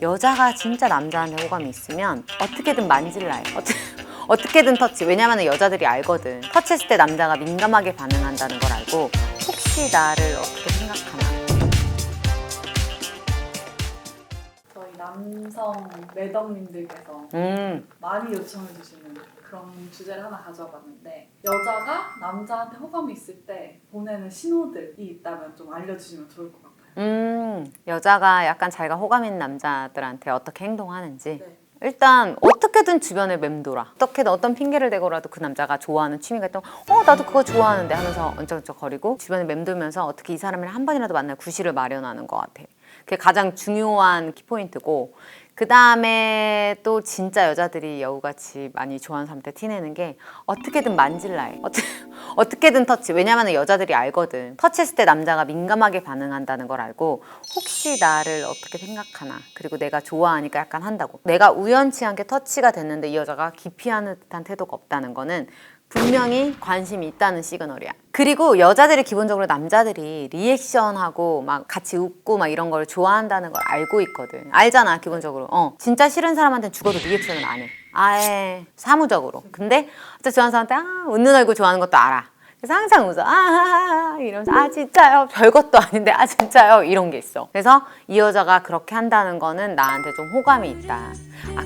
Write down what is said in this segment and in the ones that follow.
여자가 진짜 남자한테 호감이 있으면 어떻게든 만질라 해. 어떻게든 터치. 왜냐면 여자들이 알거든. 터치했을 때 남자가 민감하게 반응한다는 걸 알고 혹시 나를 어떻게 생각하나. 저희 남성 매덕님들께서 많이 요청해 주시는 그런 주제를 하나 가져와 봤는데, 여자가 남자한테 호감이 있을 때 보내는 신호들이 있다면 좀 알려주시면 좋을 것 같아요. 여자가 약간 자기가 호감 있는 남자들한테 어떻게 행동하는지. 네. 일단 어떻게든 주변을 맴돌아. 어떻게든 어떤 핑계를 대고라도 그 남자가 좋아하는 취미가 있다면 나도 그거 좋아하는데 하면서 언쩍언쩍거리고 주변을 맴돌면서 어떻게 이 사람을 한 번이라도 만날 구실을 마련하는 것 같아. 그게 가장 중요한 키포인트고, 그 다음에 또 진짜 여자들이 여우같이 많이 좋아하는 사람한테 티내는 게 어떻게든 만질라 해. 어떻게든 터치. 왜냐면 여자들이 알거든. 터치했을 때 남자가 민감하게 반응한다는 걸 알고 혹시 나를 어떻게 생각하나. 그리고 내가 좋아하니까 약간 한다고. 내가 우연치 않게 터치가 됐는데 이 여자가 기피하는 듯한 태도가 없다는 거는 분명히 관심이 있다는 시그널이야. 그리고 여자들이 기본적으로 남자들이 리액션하고 막 같이 웃고 막 이런 걸 좋아한다는 걸 알고 있거든. 알잖아, 기본적으로. 진짜 싫은 사람한테는 죽어도 리액션을 안 해. 아예 사무적으로. 근데 진짜 좋아하는 사람한테 웃는 얼굴 좋아하는 것도 알아. 그래서 항상 웃어. 이러면서 진짜요? 별것도 아닌데 진짜요? 이런 게 있어. 그래서 이 여자가 그렇게 한다는 거는 나한테 좀 호감이 있다.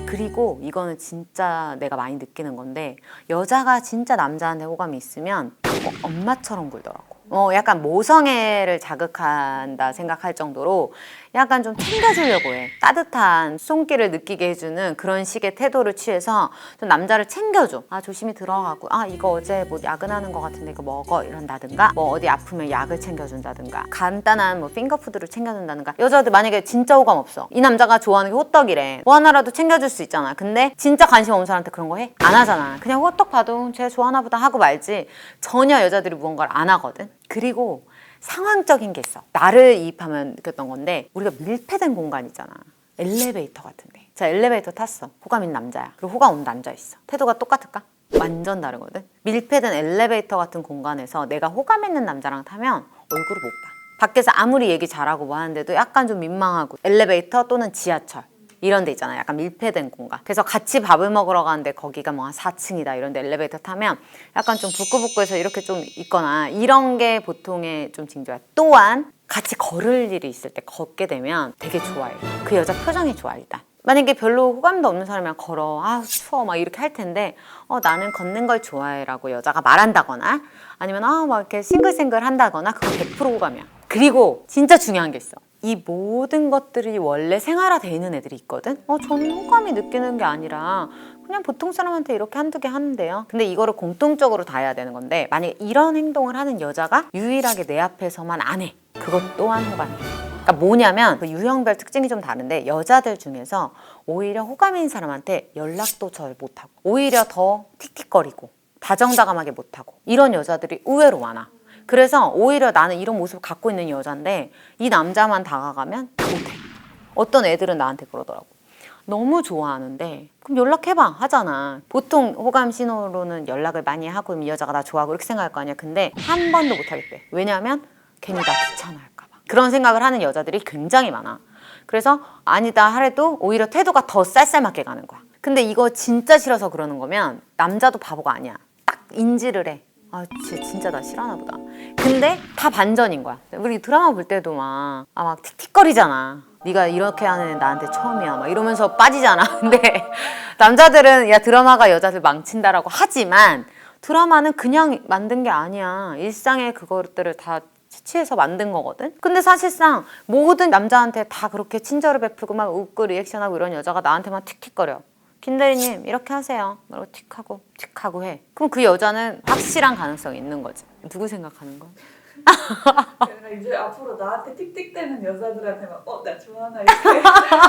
그리고 이거는 진짜 내가 많이 느끼는 건데, 여자가 진짜 남자한테 호감이 있으면 엄마처럼 굴더라고. 약간 모성애를 자극한다 생각할 정도로 약간 좀 챙겨주려고 해. 따뜻한 손길을 느끼게 해주는 그런 식의 태도를 취해서 좀 남자를 챙겨줘. 조심히 들어가고, 이거 어제 뭐 야근하는 것 같은데 이거 먹어 이런다든가, 뭐 어디 아프면 약을 챙겨준다든가, 간단한 뭐 핑거푸드를 챙겨준다든가. 여자들 만약에 진짜 호감 없어, 이 남자가 좋아하는 게 호떡이래, 뭐 하나라도 챙겨줄 수 있잖아. 근데 진짜 관심 없는 사람한테 그런 거 해? 안 하잖아. 그냥 호떡 봐도 쟤 좋아하나 보다 하고 말지. 전혀 여자들이 무언가를 안 하거든. 그리고 상황적인 게 있어. 나를 이입하면 느꼈던 건데, 우리가 밀폐된 공간 있잖아. 엘리베이터 같은데. 자, 엘리베이터 탔어. 호감 있는 남자야. 그리고 호감 없는 남자 있어. 태도가 똑같을까? 완전 다르거든. 밀폐된 엘리베이터 같은 공간에서 내가 호감 있는 남자랑 타면 얼굴을 못 봐. 밖에서 아무리 얘기 잘하고 뭐 하는데도 약간 좀 민망하고. 엘리베이터 또는 지하철 이런 데 있잖아요. 약간 밀폐된 공간. 그래서 같이 밥을 먹으러 가는데 거기가 뭐 한 4층이다 이런 데 엘리베이터 타면 약간 좀 부끄부끄해서 이렇게 좀 있거나, 이런 게 보통의 좀 징조야. 또한 같이 걸을 일이 있을 때 걷게 되면 되게 좋아해. 그 여자 표정이 좋아. 일단 만약에 별로 호감도 없는 사람이랑 걸어, 추워 막 이렇게 할 텐데, 나는 걷는 걸 좋아해 라고 여자가 말한다거나, 아니면 막 이렇게 싱글싱글 한다거나, 그건 100% 호감이야. 그리고 진짜 중요한 게 있어. 이 모든 것들이 원래 생활화되어 있는 애들이 있거든. 저는 호감이 느끼는 게 아니라 그냥 보통 사람한테 이렇게 한두 개 하는데요. 근데 이거를 공통적으로 다 해야 되는 건데, 만약에 이런 행동을 하는 여자가 유일하게 내 앞에서만 안 해, 그것 또한 호감이야. 그러니까 뭐냐면 그 유형별 특징이 좀 다른데, 여자들 중에서 오히려 호감 있는 사람한테 연락도 잘 못하고, 오히려 더 틱틱거리고 다정다감하게 못하고, 이런 여자들이 의외로 많아. 그래서 오히려 나는 이런 모습을 갖고 있는 여자인데 이 남자만 다가가면 못해. 어떤 애들은 나한테 그러더라고. 너무 좋아하는데 그럼 연락해봐 하잖아. 보통 호감 신호로는 연락을 많이 하고 이 여자가 나 좋아하고 이렇게 생각할 거 아니야. 근데 한 번도 못하겠대. 왜냐면 괜히 나 귀찮아할까 봐. 그런 생각을 하는 여자들이 굉장히 많아. 그래서 아니다 하래도 오히려 태도가 더 쌀쌀맞게 가는 거야. 근데 이거 진짜 싫어서 그러는 거면 남자도 바보가 아니야. 딱 인지를 해. 진짜 나 싫어하나 보다. 근데 다 반전인 거야. 우리 드라마 볼 때도 막 틱틱거리잖아. 네가 이렇게 하는 애 나한테 처음이야 막 이러면서 빠지잖아. 근데 남자들은 야, 드라마가 여자들 망친다라고 하지만 드라마는 그냥 만든 게 아니야. 일상의 그것들을 다 채취해서 만든 거거든. 근데 사실상 모든 남자한테 다 그렇게 친절을 베풀고 막 웃고 리액션하고 이런 여자가 나한테만 틱틱거려. 김대리님 이렇게 하세요. 그리고 틱하고 해. 그럼 그 여자는 확실한 가능성이 있는 거지. 누구 생각하는 거야? 내가 이제 앞으로 나한테 틱틱대는 여자들한테만 나 좋아하나 이렇게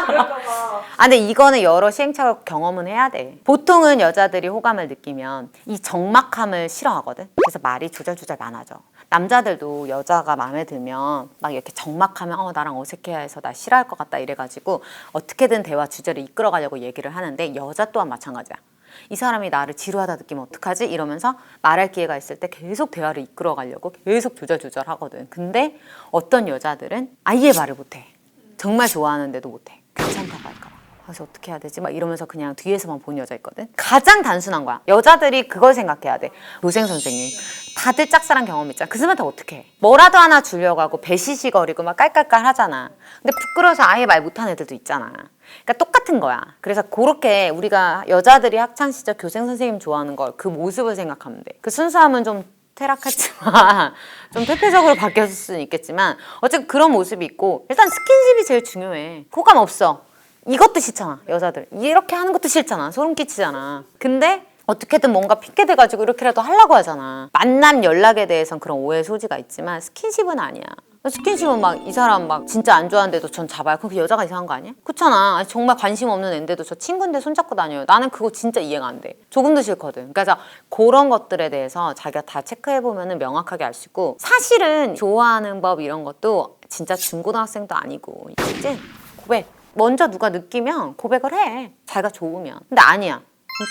그럴까봐. 근데 이거는 여러 시행착오 경험은 해야 돼. 보통은 여자들이 호감을 느끼면 이 적막함을 싫어하거든. 그래서 말이 조절조절 많아져. 남자들도 여자가 마음에 들면 막 이렇게 적막하면 나랑 어색해해서 나 싫어할 것 같다 이래가지고 어떻게든 대화 주제를 이끌어가려고 얘기를 하는데, 여자 또한 마찬가지야. 이 사람이 나를 지루하다 느끼면 어떡하지? 이러면서 말할 기회가 있을 때 계속 대화를 이끌어가려고 계속 조절하거든. 근데 어떤 여자들은 아예 말을 못해. 정말 좋아하는데도 못해. 괜찮다고 할까봐. 그래서 어떻게 해야 되지? 막 이러면서 그냥 뒤에서만 본 여자 있거든. 가장 단순한 거야. 여자들이 그걸 생각해야 돼. 교생 선생님 다들 짝사랑 경험 있잖아. 그 사람한테 어떻게 해? 뭐라도 하나 주려고 하고 배시시거리고 막 깔깔깔 하잖아. 근데 부끄러워서 아예 말 못하는 애들도 있잖아. 그러니까 똑같은 거야. 그래서 그렇게 우리가 여자들이 학창 시절 교생 선생님 좋아하는 걸 그 모습을 생각하면 돼. 그 순수함은 좀 퇴락했지만 좀 퇴폐적으로 바뀌었을 수는 있겠지만 어쨌든 그런 모습이 있고 일단 스킨십이 제일 중요해. 호감 없어. 이것도 싫잖아. 여자들 이렇게 하는 것도 싫잖아. 소름 끼치잖아. 근데 어떻게든 뭔가 핑계 대가지고 이렇게라도 하려고 하잖아. 만남 연락에 대해선 그런 오해 소지가 있지만 스킨십은 아니야. 스킨십은 막 이 사람 막 진짜 안 좋아하는데도 전 잡아요. 그럼 그 여자가 이상한 거 아니야? 그렇잖아. 아니, 정말 관심 없는 앤데도 저 친구인데 손잡고 다녀요. 나는 그거 진짜 이해가 안 돼. 조금도 싫거든. 그래서 그런 것들에 대해서 자기가 다 체크해보면 명확하게 알 수 있고 사실은 좋아하는 법 이런 것도 진짜 중고등학생도 아니고 이제 고백. 먼저 누가 느끼면 고백을 해. 자기가 좋으면. 근데 아니야.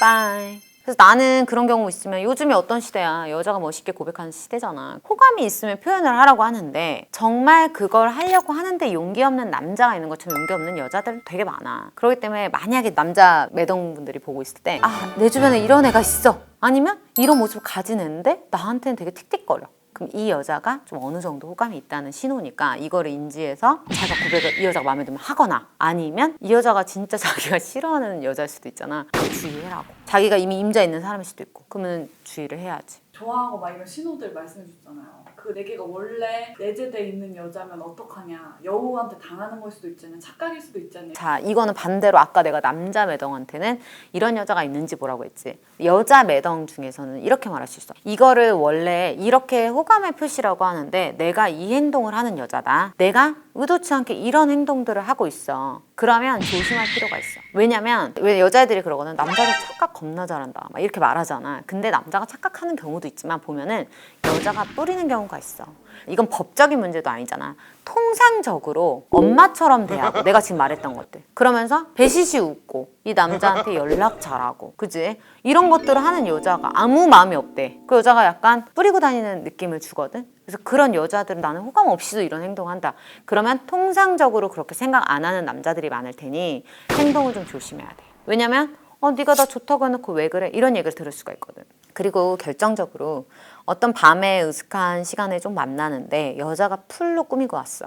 빠이. 그래서 나는 그런 경우 있으면 요즘에 어떤 시대야. 여자가 멋있게 고백하는 시대잖아. 호감이 있으면 표현을 하라고 하는데 정말 그걸 하려고 하는데 용기 없는 남자가 있는 것처럼 용기 없는 여자들 되게 많아. 그렇기 때문에 만약에 남자 매덕분들이 보고 있을 때 아, 내 주변에 이런 애가 있어. 아니면 이런 모습을 가진 애인데 나한테는 되게 틱틱거려. 그럼 이 여자가 좀 어느 정도 호감이 있다는 신호니까 이거를 인지해서 자기가 고백을 이 여자가 마음에 들면 하거나 아니면 이 여자가 진짜 자기가 싫어하는 여자일 수도 있잖아. 주의해라고. 자기가 이미 임자 있는 사람일 수도 있고 그러면 주의를 해야지. 좋아하고 막 이런 신호들 말씀해 주셨잖아요. 그 내게가 원래 내재돼 있는 여자면 어떡하냐. 여우한테 당하는 걸 수도 있잖아요. 착각일 수도 있잖아요. 자, 이거는 반대로 아까 내가 남자 매덩한테는 이런 여자가 있는지 보라고 했지. 여자 매덩 중에서는 이렇게 말할 수 있어. 이거를 원래 이렇게 호감의 표시라고 하는데 내가 이 행동을 하는 여자다. 내가 의도치 않게 이런 행동들을 하고 있어. 그러면 조심할 필요가 있어. 왜냐면 왜 여자애들이 그러거든. 남자들 착각 겁나 잘한다. 막 이렇게 말하잖아. 근데 남자가 착각하는 경우도 있지만 보면은 여자가 뿌리는 경우가 있어. 이건 법적인 문제도 아니잖아. 통상적으로 엄마처럼 대하고 내가 지금 말했던 것들 그러면서 배시시 웃고 이 남자한테 연락 잘하고 그지? 이런 것들을 하는 여자가 아무 마음이 없대. 그 여자가 약간 뿌리고 다니는 느낌을 주거든. 그래서 그런 여자들은 나는 호감 없이도 이런 행동한다. 그러면 통상적으로 그렇게 생각 안 하는 남자들이 많을 테니 행동을 좀 조심해야 돼. 왜냐면 네가 나 좋다고 해놓고 왜 그래? 이런 얘기를 들을 수가 있거든. 그리고 결정적으로 어떤 밤에 으슥한 시간에 좀 만나는데 여자가 풀로 꾸미고 왔어.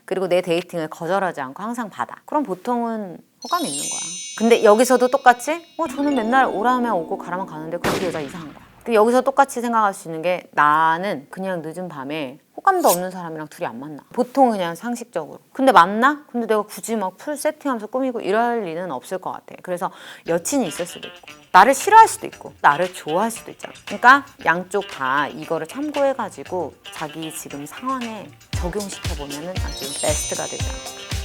그리고 내 데이팅을 거절하지 않고 항상 받아. 그럼 보통은 호감이 있는 거야. 근데 여기서도 똑같이 저는 맨날 오라면 오고 가라면 가는데 그 여자 이상한 거야. 여기서 똑같이 생각할 수 있는 게 나는 그냥 늦은 밤에 호감도 없는 사람이랑 둘이 안 만나. 보통 그냥 상식적으로. 근데 만나? 근데 내가 굳이 막 풀 세팅하면서 꾸미고 이럴 리는 없을 것 같아. 그래서 여친이 있을 수도 있고 나를 싫어할 수도 있고 나를 좋아할 수도 있잖아. 그러니까 양쪽 다 이거를 참고해가지고 자기 지금 상황에 적용시켜보면 아주 베스트가 되지 않을까.